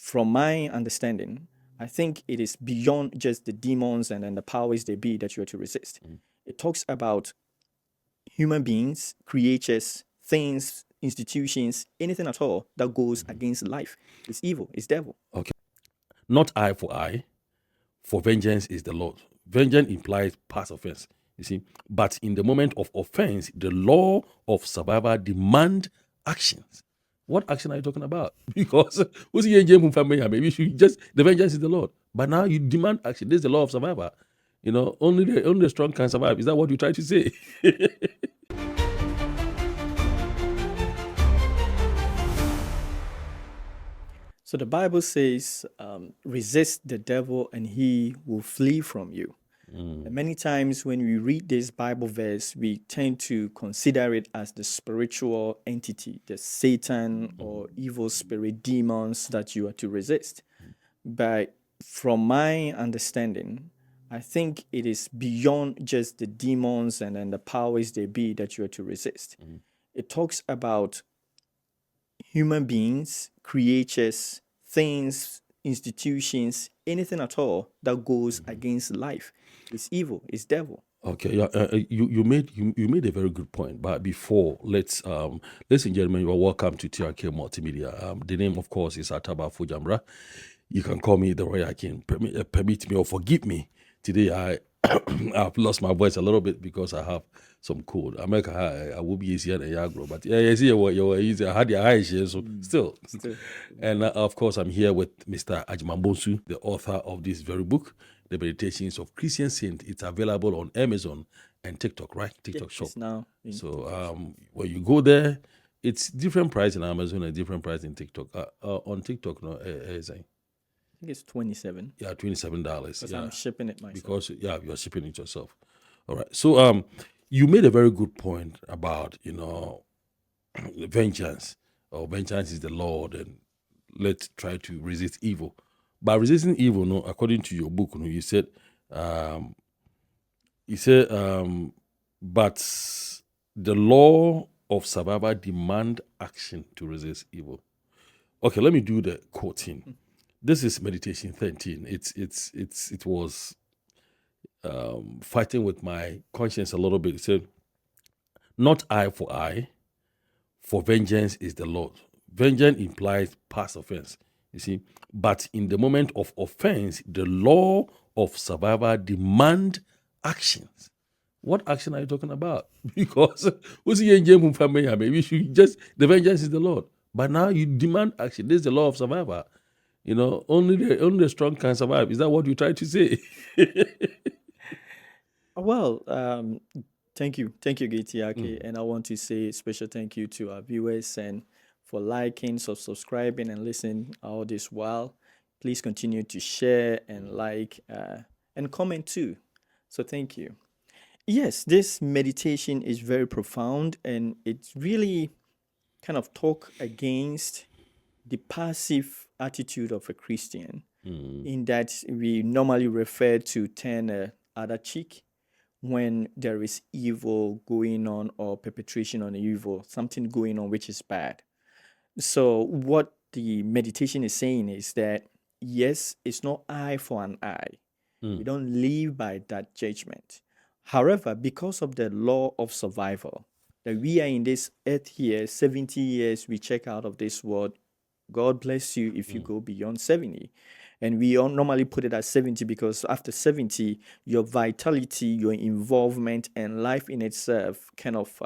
from my understanding, I think it is beyond just the demons and then the powers they be that you are to resist. It talks about human beings, creatures, things, institutions, anything at all that goes against life. It's evil, it's devil. Okay. Not eye for eye, for vengeance is the Lord. Vengeance implies past offense, you see. But in the moment of offense, the law of survival demand actions. What action are you talking about? Because who's here in James family? Maybe you should just the vengeance is the Lord. But now you demand action. This is the law of survival. Only the strong can survive. Is that what you try to say? So the Bible says, resist the devil and he will flee from you. And many times when we read this Bible verse, we tend to consider it as the spiritual entity, the Satan or evil spirit demons that you are to resist. But from my understanding, I think it is beyond just the demons and then the powers they be that you are to resist. It talks about human beings, creatures, things, institutions, anything at all that goes against life. It's evil, it's devil. Okay, yeah, you made a very good point. But before, ladies and gentlemen, you are welcome to TRK Multimedia. The name, of course, is Ataba Fujamra. You can call me the Royal King. Permit me or forgive me. Today, I've lost my voice a little bit because I have some cold. I will be easier than Yagro, but yeah, you see, you're easy. I had your eyes here, so still. And of course, I'm here with Mr. Ajimambonsu, the author of this very book, The Meditations of Christian Saint. It's available on Amazon and TikTok, right? TikTok shop. It's now So when you go there, it's different price in Amazon and different price in TikTok. On TikTok, no, I think it's 27 yeah, $27. because Yeah, I'm shipping it myself. because you're shipping it yourself. All right. So you made a very good point about vengeance. Or vengeance is the Lord, and let's try to resist evil. By resisting evil, no, according to your book, no, you said, um, but the law of survival demand action to resist evil. Okay, let me do the quoting. This is meditation 13. It was fighting with my conscience a little bit. It said, not eye for eye, for vengeance is the Lord. Vengeance implies past offense, you see. But in the moment of offense, the law of survival demand actions. What action are you talking about? Because who's here in James family? Maybe you should just the vengeance is the Lord. But now you demand action. This is the law of survival. Only the strong can survive. Is that what you try to say? Well, thank you, Gitiake, and I want to say a special thank you to our viewers and for liking, subscribing, and listening all this while. Please continue to share and like and comment too. So thank you. Yes, this meditation is very profound and it's really kind of talk against the passive attitude of a Christian, in that we normally refer to turn a other cheek when there is evil going on or perpetration on evil, something going on which is bad. So, what the meditation is saying is that yes, it's not eye for an eye. We don't live by that judgment. However, because of the law of survival, that we are in this earth here, 70 years, we check out of this world. God bless you if you go beyond 70. And we all normally put it at 70 because after 70, your vitality, your involvement, and life in itself kind of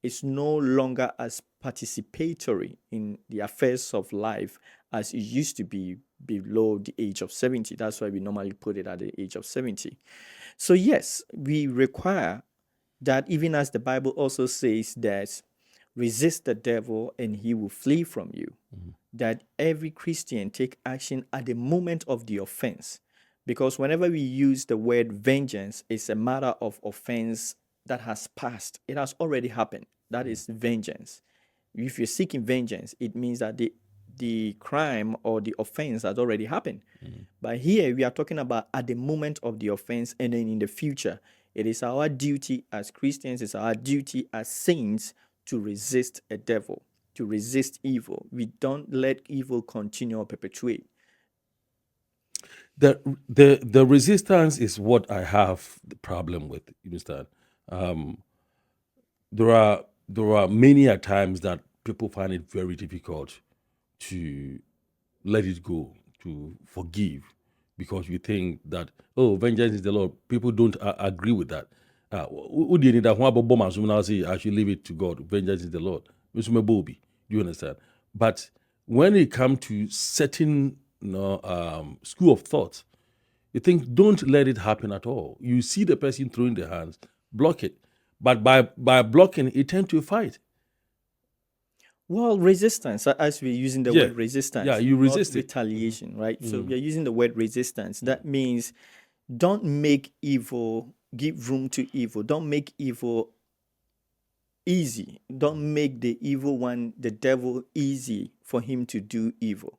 is no longer as participatory in the affairs of life as it used to be below the age of 70. That's why we normally put it at the age of 70. So, yes, we require that, even as the Bible also says that resist the devil and he will flee from you, that every Christian take action at the moment of the offense. Because whenever we use the word vengeance, it's a matter of offense that has passed. It has already happened. That is vengeance. If you're seeking vengeance, it means that the crime or the offense has already happened. But here we are talking about at the moment of the offense and then in the future. It is our duty as Christians, it's our duty as saints to resist a devil, to resist evil. We don't let evil continue or perpetuate. The resistance is what I have the problem with. You understand? Um, there are many a times that people find it very difficult to let it go, to forgive, because we think that, oh, vengeance is the Lord. People don't agree with that. Who did that? I should leave it to God. Vengeance is the Lord. Do you understand? But when it comes to certain school of thought, you think don't let it happen at all. You see the person throwing their hands, block it. But by blocking, it tends to fight. Well, resistance, as we're using the Yeah, word resistance, you not resist it. retaliation, right? So we are using the word resistance. That means don't make evil, give room to evil. Don't make evil easy. Don't make the evil one, the devil, easy for him to do evil.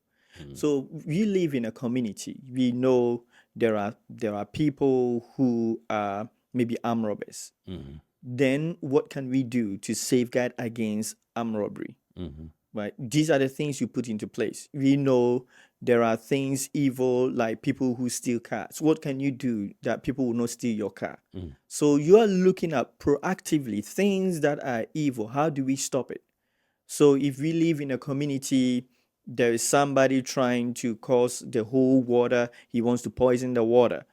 So we live in a community. We know there are people who are maybe armed robbers. Then what can we do to safeguard against armed robbery? Right? These are the things you put into place. We know there are things evil like people who steal cars. What can you do that people will not steal your car? So you are looking at proactively things that are evil. How do we stop it? So if we live in a community, there is somebody trying to cause the whole water, he wants to poison the water.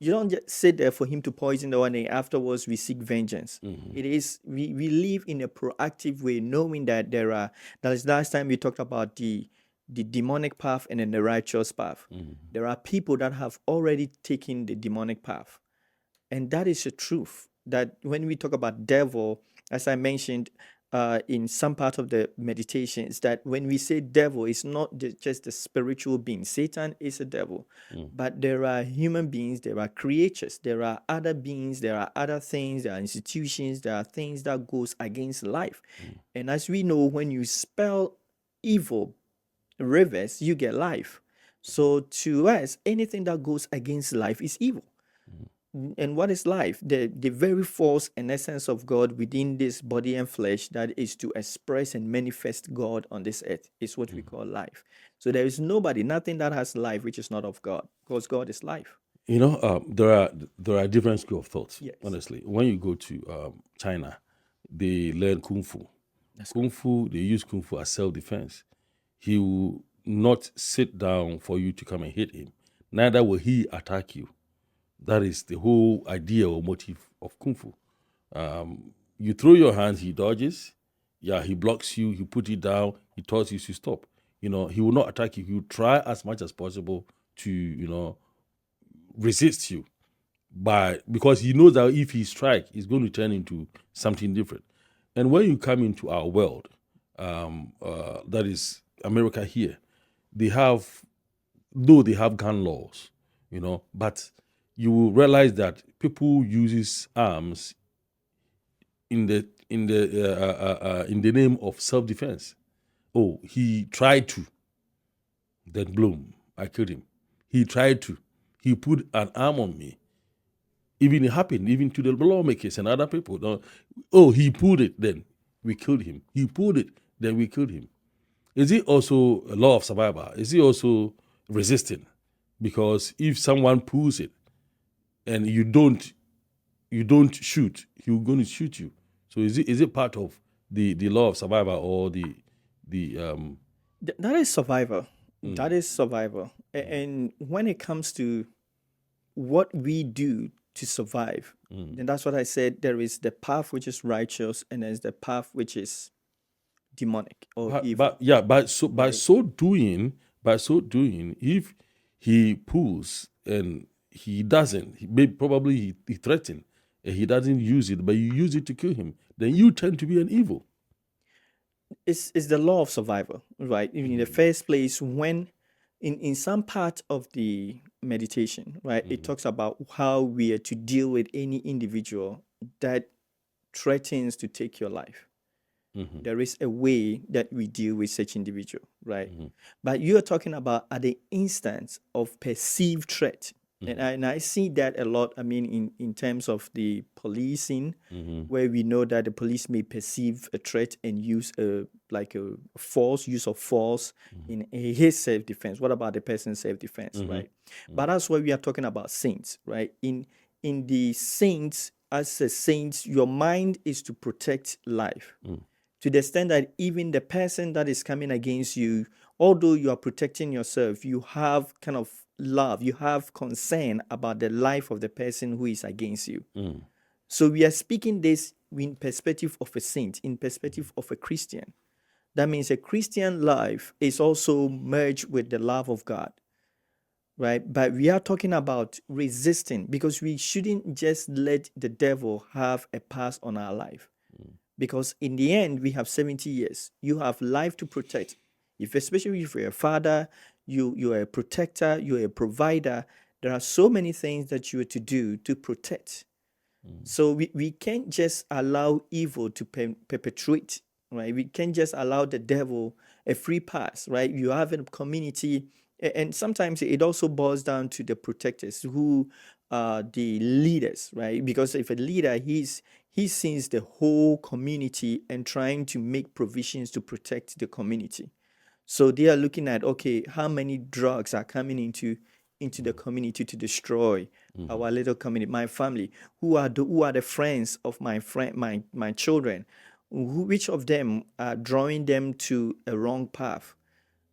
You don't just sit there for him to poison the water and afterwards we seek vengeance. It is we live in a proactive way, knowing that that is last time we talked about the demonic path and then the righteous path. There are people that have already taken the demonic path. And that is the truth. That when we talk about devil, as I mentioned in some part of the meditations, that when we say devil, it's not just the spiritual being. Satan is a devil, but there are human beings, there are creatures, there are other beings, there are other things, there are institutions, there are things that goes against life. And as we know, when you spell evil reverse, you get life. So to us, anything that goes against life is evil. And what is life? The very force and essence of God within this body and flesh that is to express and manifest God on this earth is what we call life. So there is nobody, nothing that has life which is not of God, because God is life. You know, there are different school of thoughts. Yes. Honestly, when you go to China, they learn kung fu. Kung fu, they use kung fu as self-defense. He will not sit down for you to come and hit him. Neither will he attack you. That is the whole idea or motive of kung fu. You throw your hands, he dodges. Yeah, he blocks you. You put it down. He tells you to stop. You know, he will not attack you. He will try as much as possible to resist you, because he knows that if he strikes, he's going to turn into something different. And when you come into our world, that is America here, they have gun laws, but you will realize that people uses arms in the name of self-defense. Oh, he tried to, then boom, I killed him. He tried to, he put an arm on me. Even it happened, even to the lawmakers and other people. Oh, he pulled it, then we killed him. He pulled it, then we killed him. Is it also a law of survival? Is it also resisting? Because if someone pulls it and you don't shoot, he's going to shoot you. So is it part of the law of survival or the That is survival. That is survival. And when it comes to what we do to survive, and that's what I said, there is the path which is righteous and there's the path which is demonic or evil. by so doing, if he pulls and he doesn't, probably he threatened and he doesn't use it, but you use it to kill him, then you tend to be an evil. It's the law of survival, right? In the first place, when in some part of the meditation, right, it talks about how we are to deal with any individual that threatens to take your life. There is a way that we deal with such individual, right? But you are talking about at the instance of perceived threat. And I see that a lot. I mean, in terms of the policing, where we know that the police may perceive a threat and use a like a force, use of force in his self-defense. What about the person's self-defense, right? But that's why we are talking about saints, right? In the saints, as a saint, your mind is to protect life to the extent that even the person that is coming against you, although you are protecting yourself, you have kind of love, you have concern about the life of the person who is against you. So we are speaking this in perspective of a saint, in perspective of a Christian. That means a Christian life is also merged with the love of God, right? But we are talking about resisting, because we shouldn't just let the devil have a pass on our life. Because in the end, we have 70 years. You have life to protect. Especially if you're a father, you're a protector, you're a provider, there are so many things that you are to do to protect. So we can't just allow evil to perpetuate, right? We can't just allow the devil a free pass, right? You have a community, and sometimes it also boils down to the protectors who are the leaders, right? Because if a leader, he sees the whole community and trying to make provisions to protect the community. So they are looking at, okay, how many drugs are coming into the community to destroy our little community, my family. Who are the friends of my children? Which of them are drawing them to a wrong path?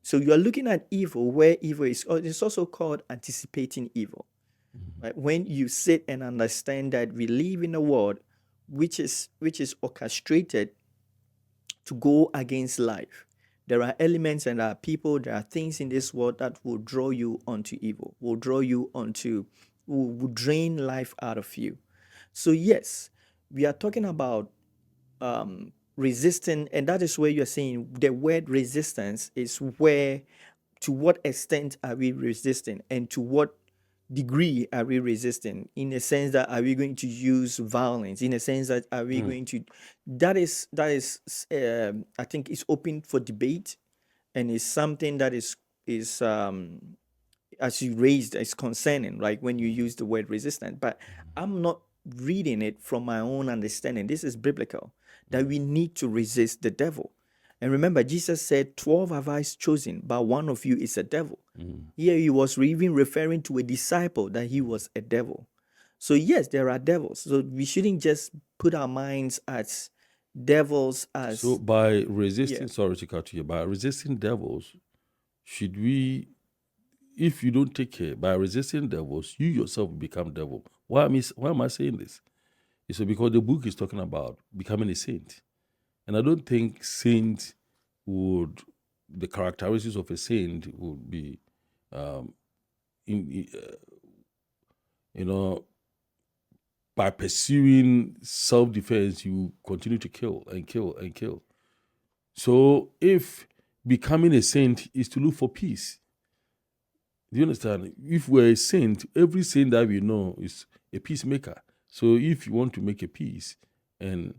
So you are looking at evil where evil is. It's also called anticipating evil. Right? When you sit and understand that we live in a world which is orchestrated to go against life. There are elements and there are people, there are things in this world that will draw you onto evil, will draw you onto, will drain life out of you. So, yes, we are talking about resisting, and that is where you're saying the word resistance is where, to what extent are we resisting, and to what degree are we resisting, in a sense that are we going to use violence, in a sense that are we going to, that is I think is open for debate, and is something that is as you raised is concerning, right, when you use the word resistant. But I'm not reading it from my own understanding. This is biblical, that we need to resist the devil. And remember, Jesus said, 12 have I chosen, but one of you is a devil. Here he was even referring to a disciple, that he was a devil. So yes, there are devils. So we shouldn't just put our minds as devils as So by yeah. resisting, sorry to cut you, by resisting devils, should we, if you don't take care, by resisting devils, you yourself will become devil. Why am I saying this? It's because the book is talking about becoming a saint. And I don't think the characteristics of a saint would be, in, you know, by pursuing self-defense, you continue to kill and kill and kill. So if becoming a saint is to look for peace, do you understand? If we're a saint, every saint that we know is a peacemaker. So if you want to make a peace, and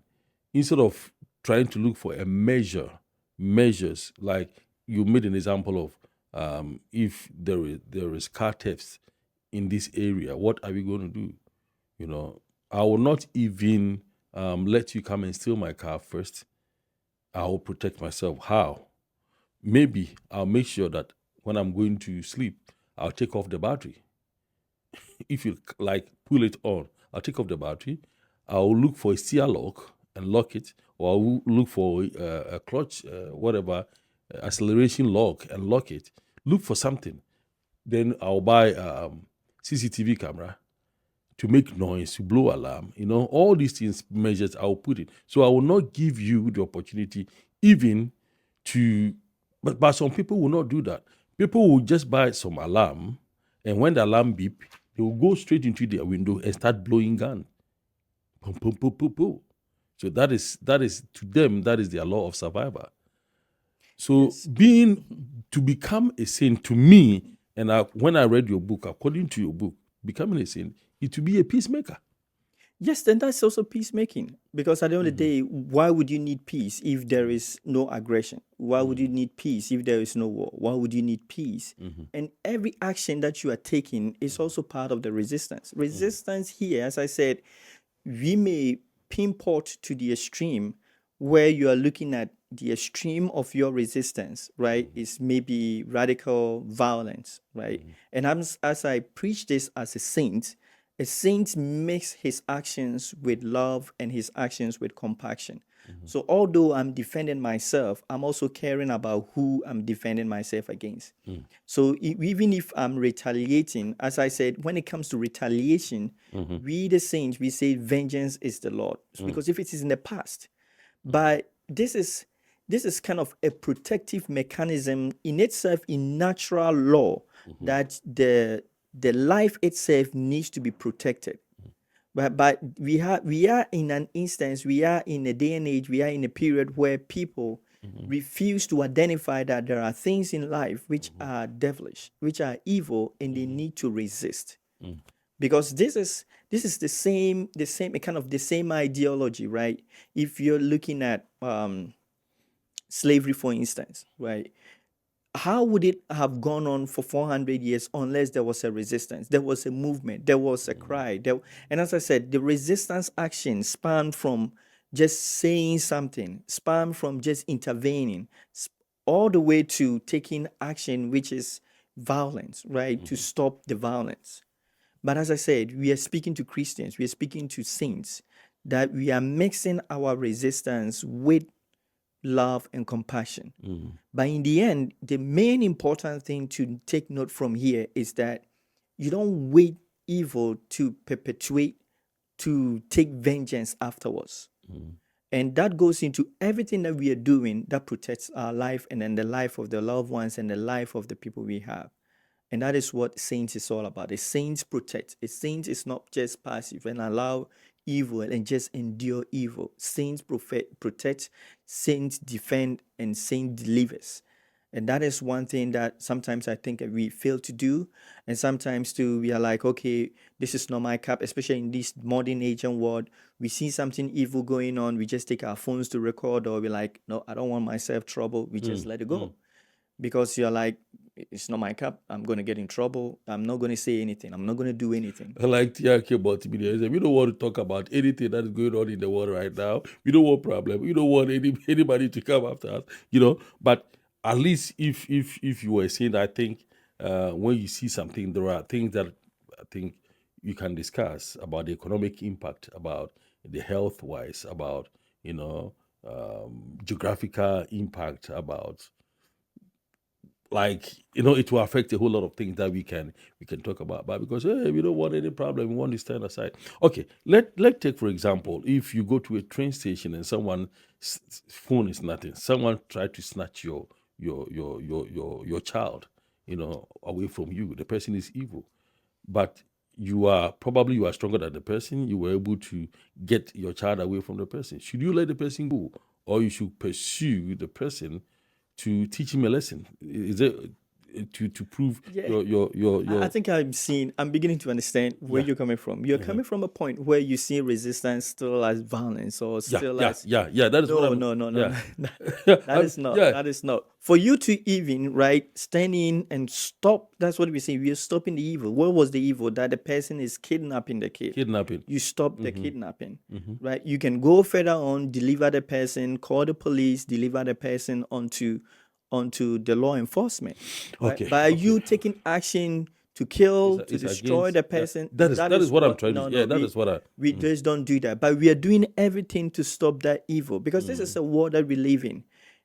instead of trying to look for measures, like you made an example of, if there is car thefts in this area, what are we going to do? You know, I will not even let you come and steal my car first. I will protect myself. How? Maybe I'll make sure that when I'm going to sleep, I'll take off the battery. If you like pull it on, I'll take off the battery. I'll look for a steer lock and lock it, or I'll look for a clutch, acceleration lock and lock it. Look for something. Then I'll buy CCTV camera to make noise, to blow alarm. All these things, measures, I'll put it. So I will not give you the opportunity even to, but some people will not do that. People will just buy some alarm, and when the alarm beep, they will go straight into their window and start blowing gun. Pum, pum, pum, pum, pum. So that is to them, that is their law of survival. So Yes. to become a saint, to me, and when I read your book, according to your book, becoming a saint is to be a peacemaker. Yes, then that's also peacemaking. Because at the end of the day, why would you need peace if there is no aggression? Why would you need peace if there is no war? Why would you need peace? And every action that you are taking is also part of the resistance. Resistance here, as I said, we may pinpoint to the extreme where you are looking at the extreme of your resistance, right, is maybe radical violence, right? And as I preach this as a saint makes his actions with love and his actions with compassion. So although I'm defending myself, I'm also caring about who I'm defending myself against. So even if I'm retaliating, as I said, when it comes to retaliation, we the saints, we say vengeance is the Lord. Because if it is in the past, but this is kind of a protective mechanism in itself, in natural law, that the life itself needs to be protected. But we are in an instance, we are in a day and age, we are in a period where people refuse to identify that there are things in life which are devilish, which are evil, and they need to resist. Because this is the same kind of the same ideology, right? If you're looking at slavery, for instance, right? How would it have gone on for 400 years unless there was a resistance, there was a movement, there was a cry there? And as I said, the resistance action spanned from just saying something, spanned from just intervening, all the way to taking action, which is violence, right, to stop the violence. But as I said, we are speaking to Christians, we are speaking to saints, that we are mixing our resistance with love and compassion. But in the end, the main important thing to take note from here is that you don't wait evil to perpetuate, to take vengeance afterwards. And that goes into everything that we are doing that protects our life and then the life of the loved ones and the life of the people we have. And that is what saints is all about. A saint protect. A saint is not just passive and allow evil and just endure evil. Saints protect, saints defend, and saint delivers. And that is one thing that sometimes I think we fail to do. And sometimes too, we are like, okay, this is not my cup, especially in this modern age and world. We see something evil going on, we just take our phones to record, or we're like, no, I don't want myself trouble. We just let it go. Because you're like, it's not my cup. I'm going to get in trouble. I'm not going to say anything. I'm not going to do anything. I like TRK multimedia. We don't want to talk about anything that is going on in the world right now. We don't want problem. We don't want anybody to come after us. But at least if you were saying, I think when you see something, there are things that I think you can discuss about the economic impact, about the health wise, about geographical impact, about it will affect a whole lot of things that we can talk about. But because we don't want any problem, we want to stand aside. Okay, let take for example, if you go to a train station and someone's phone is nothing, someone tried to snatch your child, away from you. The person is evil, but you are stronger than the person. You were able to get your child away from the person. Should you let the person go, or you should pursue the person to teach him a lesson? Is it to prove your I think I'm beginning to understand where you're coming from. You're coming from a point where you see resistance still as violence, or still as that is no, what I'm, no. yeah. That is not. That is not. For you to even stand in and stop, that's what we say. We are stopping the evil. What was the evil? That the person is kidnapping the kid. Kidnapping. You stop the kidnapping, right? You can go further on, deliver the person, call the police, deliver the person onto the law enforcement. Right? Okay. By you taking action to kill, to destroy the person. That is what I'm trying to. That is what I. We just don't do that. But we are doing everything to stop that evil, because this is a world that we live in.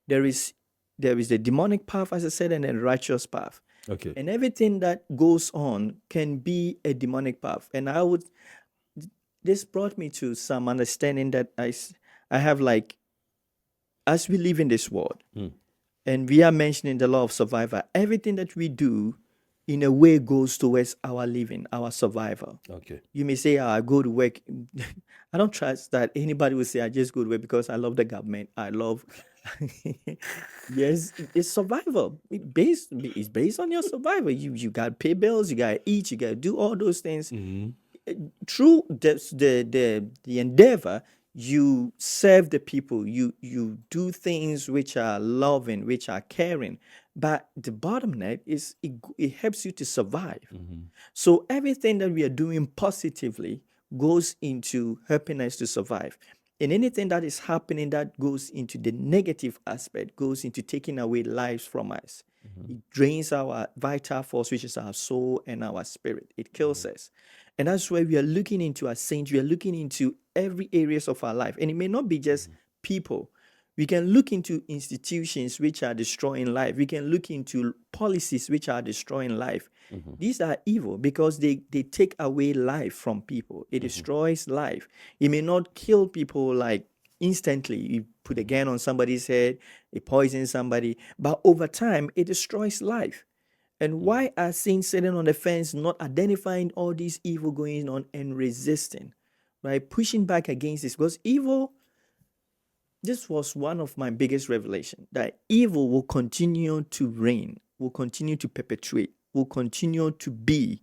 There is the demonic path, as I said, and a righteous path. Okay. And everything that goes on can be a demonic path. And this brought me to some understanding that I have, like, as we live in this world, and we are mentioning the law of survival, everything that we do in a way goes towards our living, our survival. Okay. You may say, I go to work. I don't trust that anybody will say, I just go to work because I love the government. I love. Yes, it's survival. It's based on your survival. You got to pay bills, you got to eat, you got to do all those things. Through the endeavor, you serve the people, you do things which are loving, which are caring. But the bottom line is it helps you to survive. So everything that we are doing positively goes into helping us to survive. And anything that is happening that goes into the negative aspect, goes into taking away lives from us. It drains our vital force, which is our soul and our spirit. It kills us. And that's why we are looking into as saints. We are looking into every areas of our life. And it may not be just people. We can look into institutions which are destroying life. We can look into policies which are destroying life. These are evil because they take away life from people. It destroys life. It may not kill people like instantly. You put a gun on somebody's head, it poisons somebody, but over time it destroys life. And why are saints sitting on the fence, not identifying all these evil going on and resisting, right? Pushing back against this, because evil, this was one of my biggest revelation, that evil will continue to reign, will continue to perpetuate, will continue to be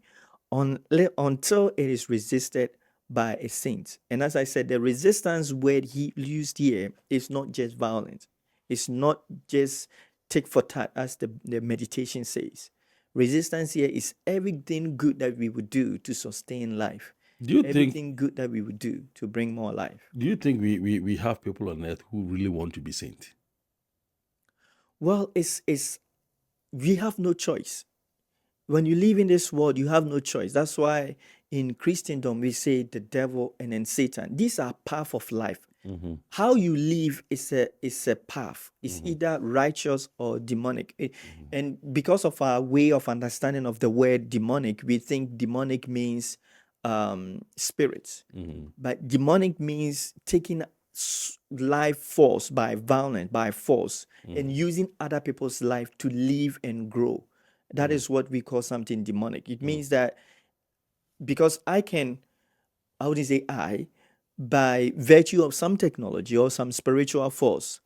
until it is resisted by a saint. And as I said, the resistance word he used here is not just violence. It's not just tick for tat, as the meditation says. Resistance here is everything good that we would do to sustain life. Do you think Everything good that we would do to bring more life. we have people on earth who really want to be saint? Well, it's we have no choice. When you live in this world, you have no choice. That's why in Christendom we say the devil and then Satan. These are path of life. How you live is a path. It's either righteous or demonic. And because of our way of understanding of the word demonic, we think demonic means spirits. But demonic means taking life force by violence, by force, and using other people's life to live and grow. That is what we call something demonic. It means that because I can, how do you say by virtue of some technology or some spiritual force,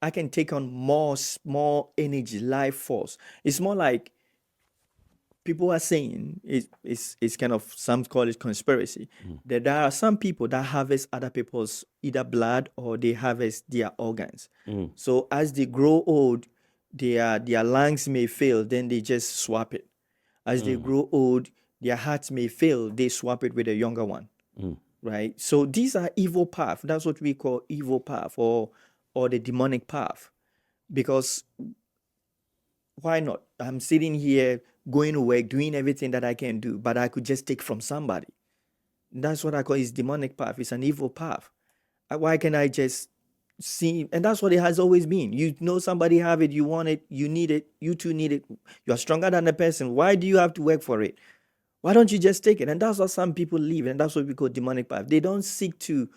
I can take on more energy, life force. It's more like people are saying it's kind of, some call it conspiracy, that there are some people that harvest other people's either blood or they harvest their organs. So as they grow old, their lungs may fail, then they just swap it. As they grow old, their hearts may fail, they swap it with a younger one. Right? So these are evil path. That's what we call evil path, or the demonic path. Because why not? I'm sitting here going to work, doing everything that I can do, but I could just take from somebody. That's what I call is demonic path. It's an evil path. Why can I just see? And that's what it has always been. You know somebody have it, you want it, you need it, you too need it. You are stronger than the person. Why do you have to work for it? Why don't you just take it? And that's what some people live, and that's what we call demonic path. They don't seek to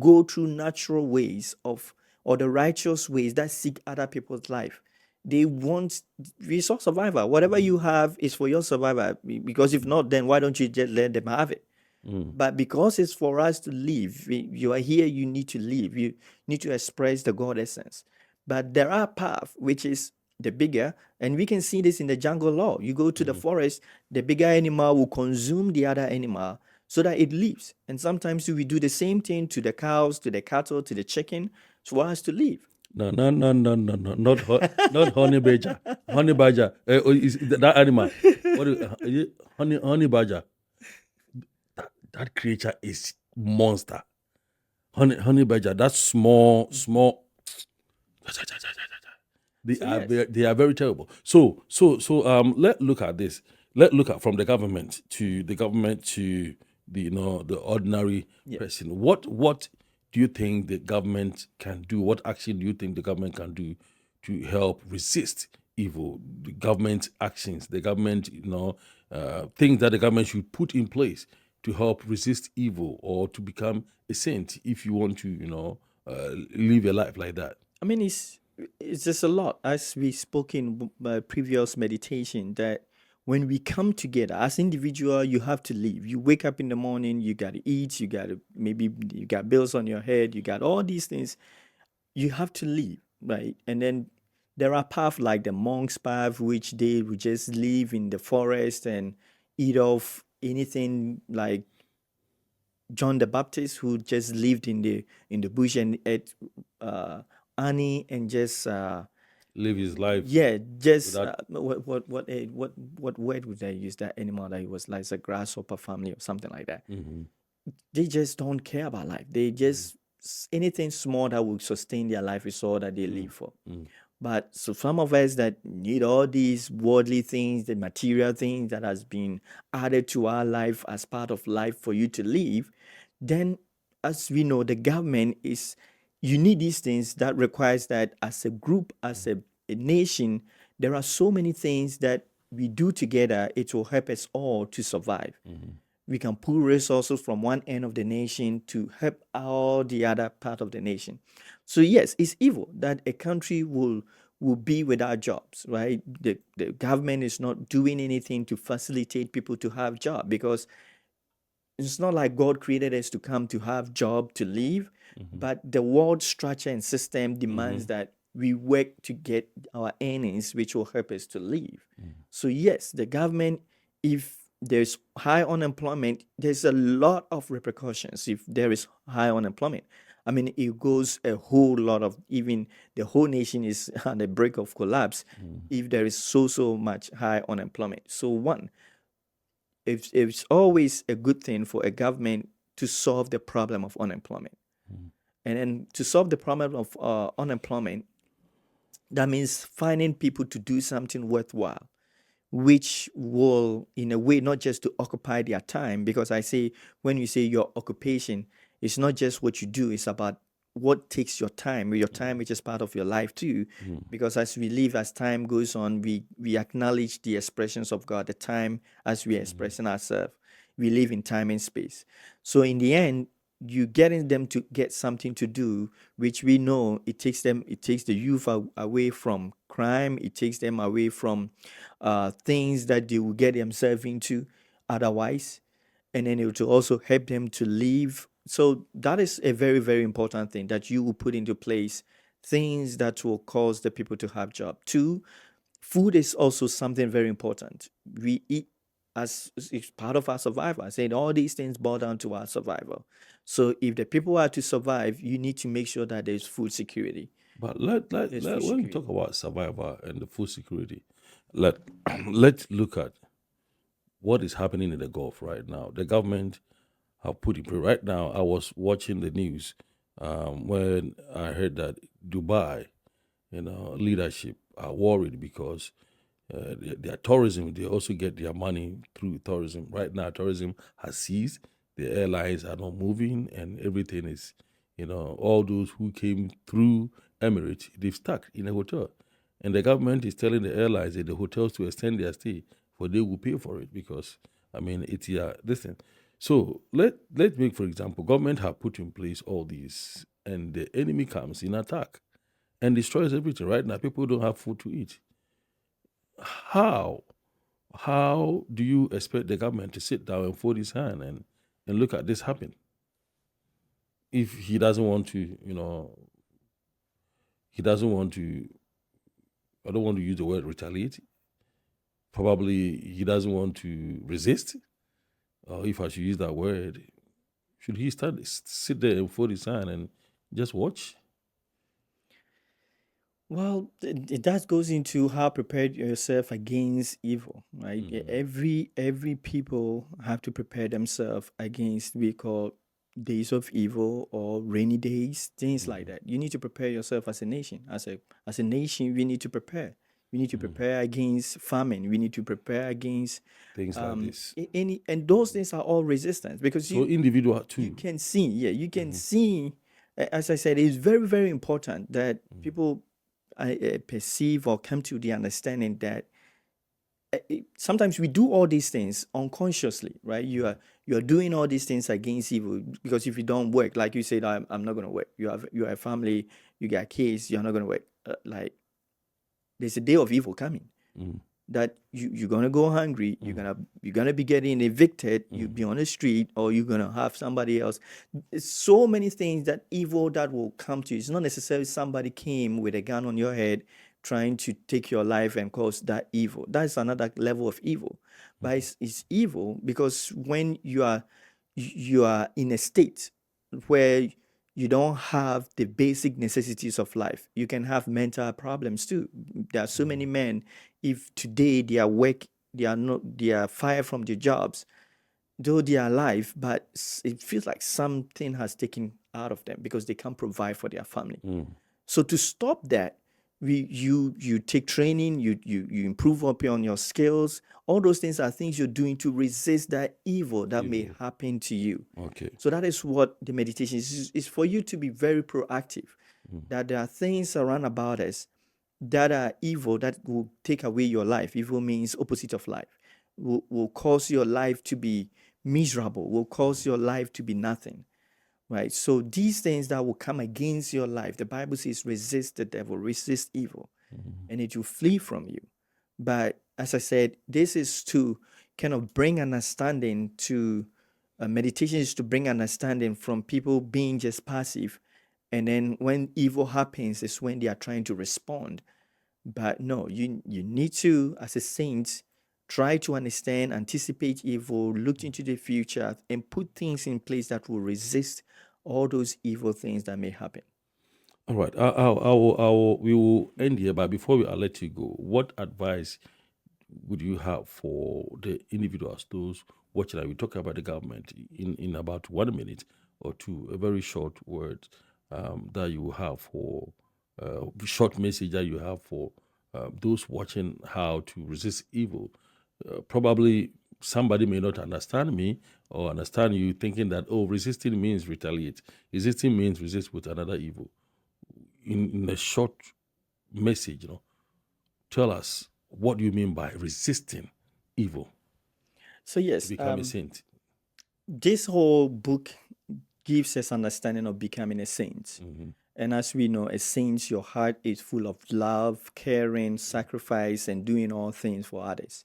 go through natural ways or the righteous ways that seek other people's life. They want resource survival. Whatever you have is for your survival. Because if not, then why don't you just let them have it? But because it's for us to live, you are here, you need to live. You need to express the God essence. But there are paths which is the bigger, and we can see this in the jungle law. You go to the forest, the bigger animal will consume the other animal so that it lives. And sometimes we do the same thing to the cows, to the cattle, to the chicken, for us to live. No, not honey badger. Honey badger. Is that animal? What is it? Honey badger. That creature is monster. Honey badger. That's small. They are very terrible. So let's look at this. Let's look at from the government to the the ordinary person. What do you think the government can do? What action do you think the government can do to help resist evil? The government actions, the government things that the government should put in place to help resist evil or to become a saint if you want to live a life like that. I mean, it's just a lot, as we spoke in previous meditation, that when we come together as individual, you have to live. You wake up in the morning, you got to eat, you got to, maybe you got bills on your head, you got all these things. You have to live, right? And then there are paths like the monk's path, which they would just live in the forest and eat off anything, like John the Baptist, who just lived in the bush and ate honey and just Live his life. just without- what word would I use, that animal that he was like a grasshopper family or something like that. Mhm. They just don't care about life. They just anything small that will sustain their life is all that they Mm. live for. Mm. But so some of us that need all these worldly things, the material things that has been added to our life as part of life for you to live, then as we know, the government is, you need these things that requires that as a group, as a nation, there are so many things that we do together, it will help us all to survive. Mhm. We can pull resources from one end of the nation to help all the other part of the nation. So yes, it's evil that a country will be without jobs, right? The government is not doing anything to facilitate people to have job, because it's not like God created us to come to have job to live, Mhm. but the world structure and system demands Mhm. that we work to get our earnings, which will help us to live. Mm. So yes, the government, if there's high unemployment, there's a lot of repercussions if there is high unemployment. I mean, it goes a whole lot of, even the whole nation is on the brink of collapse Mm. if there is so much high unemployment. So one, it's always a good thing for a government to solve the problem of unemployment. Mm. And then to solve the problem of unemployment, that means finding people to do something worthwhile, which will, in a way, not just to occupy their time. Because I say, when you say your occupation, it's not just what you do, it's about what takes your time, which is part of your life too. Mm. Because as we live, as time goes on, we acknowledge the expressions of God, the time as we are expressing ourselves. We live in time and space. So in the end, you getting them to get something to do, which we know it takes the youth away from crime, it takes them away from things that they will get themselves into otherwise, and then it will also help them to live. So that is a very, very important thing, that you will put into place things that will cause the people to have job. Two, food is also something very important. We eat as it's part of our survival. I said all these things boil down to our survival. So if the people are to survive, you need to make sure that there's food security. But There's food when we security. talk about survival and the food security, let let's look at what is happening in the Gulf right now. The government have put in place right now. I was watching the news when I heard that Dubai, leadership are worried because their tourism, they also get their money through tourism. Right now, tourism has ceased. The airlines are not moving, and everything is, all those who came through Emirates, they've stuck in a hotel. And the government is telling the airlines and the hotels to extend their stay, for they will pay for it because, I mean, it's this thing. So let's make, for example, government have put in place all these, and the enemy comes in attack and destroys everything. Right now, people don't have food to eat. How? How do you expect the government to sit down and fold his hand and look at this happen? If he doesn't want to, he doesn't want to, I don't want to use the word retaliate. Probably he doesn't want to resist, or if I should use that word, should he sit there and fold his hand and just watch? Well, that goes into how prepared yourself against evil, right? Every people have to prepare themselves against, we call, days of evil or rainy days, things like that. You need to prepare yourself as a nation. As a nation, we need to prepare. We need to prepare against famine. We need to prepare against Things like this. any, and those things are all resistance, because So individual you too. can see, yeah, you can see, as I said, it's very, very important that people perceive or come to the understanding that sometimes we do all these things unconsciously, right? You are doing all these things against evil, because if you don't work, like you said, I'm not going to work. You have a family, you got kids, you're not going to work. Like, there's a day of evil coming, Mm. that you're gonna go hungry, you're gonna be getting evicted, you'll be on the street, or you're gonna have somebody else. It's so many things that evil that will come to you. It's not necessarily somebody came with a gun on your head trying to take your life and cause that evil. That's another level of evil. But it's evil because when you are in a state where you don't have the basic necessities of life. You can have mental problems too. There are so many men, if today they are work, they are fired from their jobs, though they are alive, but it feels like something has taken out of them because they can't provide for their family. Mm. So to stop that, you take training, you improve upon your skills. All those things are things you're doing to resist that evil that may Evil. happen to you. Okay. So that is what the meditation is for you to be very proactive. That there are things around about us that are evil that will take away your life. Evil means opposite of life. Will cause your life to be miserable, will cause your life to be nothing. Right? So these things that will come against your life, the Bible says, resist the devil, resist evil, and it will flee from you. But as I said, this is to kind of bring understanding to meditation is to bring understanding from people being just passive. And then when evil happens is when they are trying to respond. But no, you need to, as a saint, try to understand, anticipate evil, look into the future, and put things in place that will resist all those evil things that may happen. All right. We will end here, but before I'll let you go, what advice would you have for the individuals, those watching? I will talk about the government in about 1 minute or two, a very short word that you have for, short message that you have for those watching how to resist evil. Probably somebody may not understand me or understand you thinking that, oh, resisting means retaliate. Resisting means resist with another evil. In a short message, tell us, what do you mean by resisting evil So to yes, become a saint? this whole book gives us understanding of becoming a saint. And as we know, a saint, your heart is full of love, caring, sacrifice, and doing all things for others.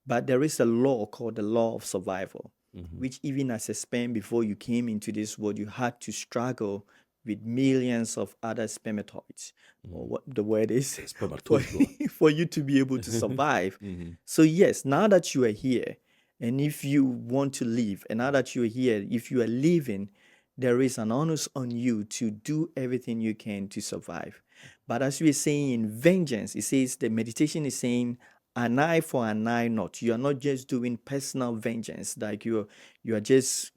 But there is a law called the law of survival, which even as a sperm before you came into this world, you had to struggle with millions of other spermatoids, or what the word is, for, Spermatozoa. for you to be able to survive. So yes, now that you are here, and if you want to live, and now that you're here, if you are living, there is an onus on you to do everything you can to survive. But as we are saying in vengeance, it says the meditation is saying an eye for an eye not. You are not just doing personal vengeance, like you are just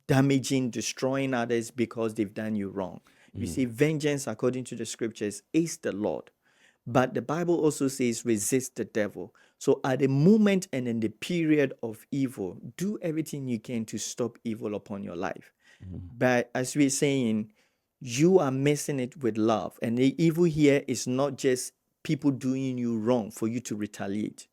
damaging, destroying others because they've done you wrong. You see, vengeance, according to the scriptures, is the Lord. But the Bible also says, resist the devil. So at the moment and in the period of evil, do everything you can to stop evil upon your life. But as we're saying, you are mixing it with love. And the evil here is not just people doing you wrong for you to retaliate.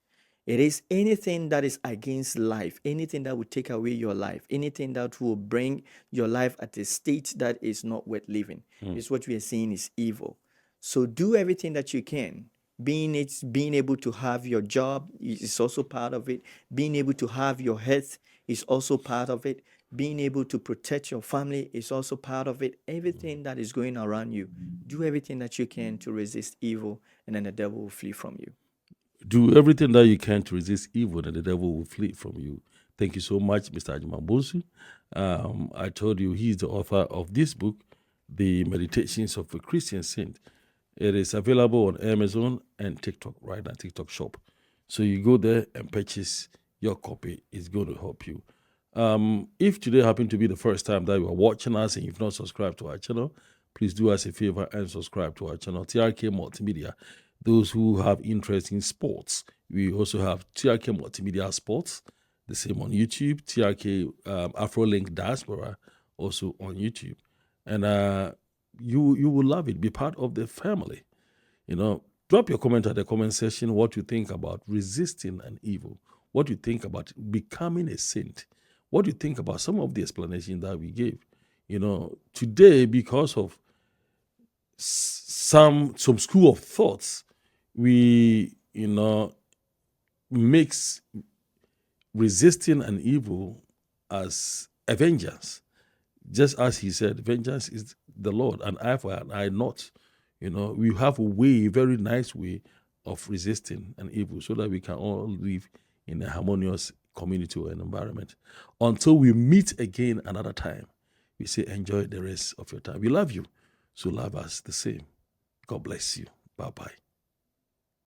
It is anything that is against life, anything that will take away your life, anything that will bring your life at a state that is not worth living. Is what we are saying is evil. So do everything that you can. Being able to have your job is also part of it. Being able to have your health is also part of it. Being able to protect your family is also part of it. Everything that is going around you, do everything that you can to resist evil, and then the devil will flee from you. Do everything that you can to resist evil, and the devil will flee from you. Thank you so much, Mr. Ajimabosu. I told you he's the author of this book, The Meditations of a Christian Saint. It is available on Amazon and TikTok, right now, TikTok shop. So you go there and purchase your copy. It's going to help you. If today happened to be the first time that you are watching us and you've not subscribed to our channel, please do us a favor and subscribe to our channel, TRK Multimedia. Those who have interest in sports, we also have TRK Multimedia Sports, the same on YouTube, TRK AfroLink Diaspora, also on YouTube. And you will love it. Be part of the family. Drop your comment at the comment section what you think about resisting an evil, what you think about becoming a saint, what you think about some of the explanation that we gave. Today, because of some school of thoughts, we mix resisting an evil as a vengeance. Just as he said, vengeance is the Lord, an eye for an eye not. We have a very nice way of resisting an evil so that we can all live in a harmonious community or an environment. Until we meet again another time, we say enjoy the rest of your time. We love you, so love us the same. God bless you. Bye-bye.